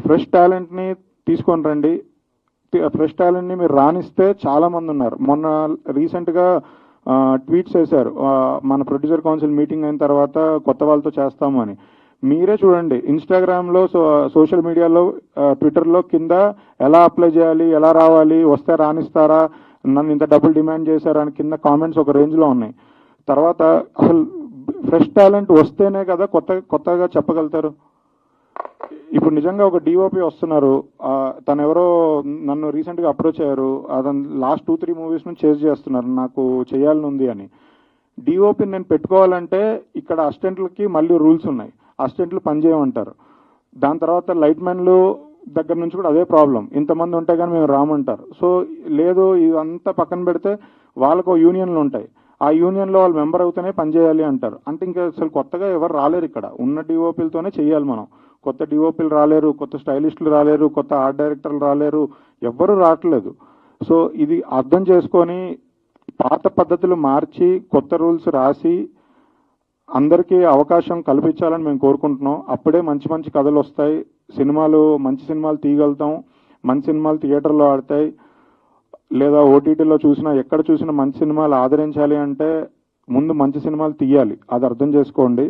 Fresh టాలెంట్ని తీసుకొని రండి. ఫ్రెష్ టాలెంట్ని మీరు రాణిస్తే చాలా మంది ఉన్నారు. మొన్న రీసెంట్గా ట్వీట్స్ వేశారు, మన ప్రొడ్యూసర్ కౌన్సిల్ మీటింగ్ అయిన తర్వాత కొత్త వాళ్ళతో చేస్తాము అని. మీరే చూడండి, ఇన్స్టాగ్రామ్లో, సోషల్ మీడియాలో, ట్విట్టర్లో కింద ఎలా అప్లై చేయాలి, ఎలా రావాలి, వస్తే రాణిస్తారా, నన్ను ఇంత డబ్బులు డిమాండ్ చేశారా అని కింద కామెంట్స్ ఒక రేంజ్లో ఉన్నాయి. తర్వాత అసలు ఫ్రెష్ టాలెంట్ వస్తేనే కదా కొత్తగా చెప్పగలుగుతారు. ఇప్పుడు నిజంగా ఒక డిఓపి వస్తున్నారు, తను ఎవరో నన్ను రీసెంట్గా అప్రోచ్ అయ్యారు. అతను లాస్ట్ 2-3 మూవీస్ నుంచి చేజ్ చేస్తున్నారు, నాకు చేయాలని ఉంది అని. డిఓపిని నేను పెట్టుకోవాలంటే ఇక్కడ అసిస్టెంట్లకి మళ్ళీ రూల్స్ ఉన్నాయి, అసిస్టెంట్లు పనిచేయమంటారు. దాని తర్వాత లైట్ మ్యాన్లు దగ్గర నుంచి కూడా అదే ప్రాబ్లం, ఇంతమంది ఉంటే కానీ మేము రామంటారు. సో లేదు, ఇదంతా పక్కన పెడితే వాళ్ళకు యూనియన్లు ఉంటాయి, ఆ యూనియన్లో వాళ్ళు మెంబర్ అవుతూనే పనిచేయాలి అంటారు. అంటే ఇంకా అసలు కొత్తగా ఎవరు రాలేరు, ఇక్కడ ఉన్న డిఓపీలతోనే చేయాలి మనం. కొత్త డిఓపీలు రాలేరు, కొత్త స్టైలిస్టులు రాలేరు, కొత్త ఆర్ట్ డైరెక్టర్లు రాలేరు, ఎవ్వరూ రావట్లేదు. సో ఇది అర్థం చేసుకొని పాత పద్ధతులు మార్చి కొత్త రూల్స్ రాసి అందరికీ అవకాశం కల్పించాలని మేము కోరుకుంటున్నాం. అప్పుడే మంచి మంచి కథలు వస్తాయి, మంచి సినిమాలు తీయగలుగుతాం, మంచి సినిమాలు థియేటర్లో ఆడతాయి, లేదా ఓటీటీలో చూసినా ఎక్కడ చూసినా మంచి సినిమాలు ఆదరించాలి అంటే ముందు మంచి సినిమాలు తీయాలి, అది అర్థం చేసుకోండి.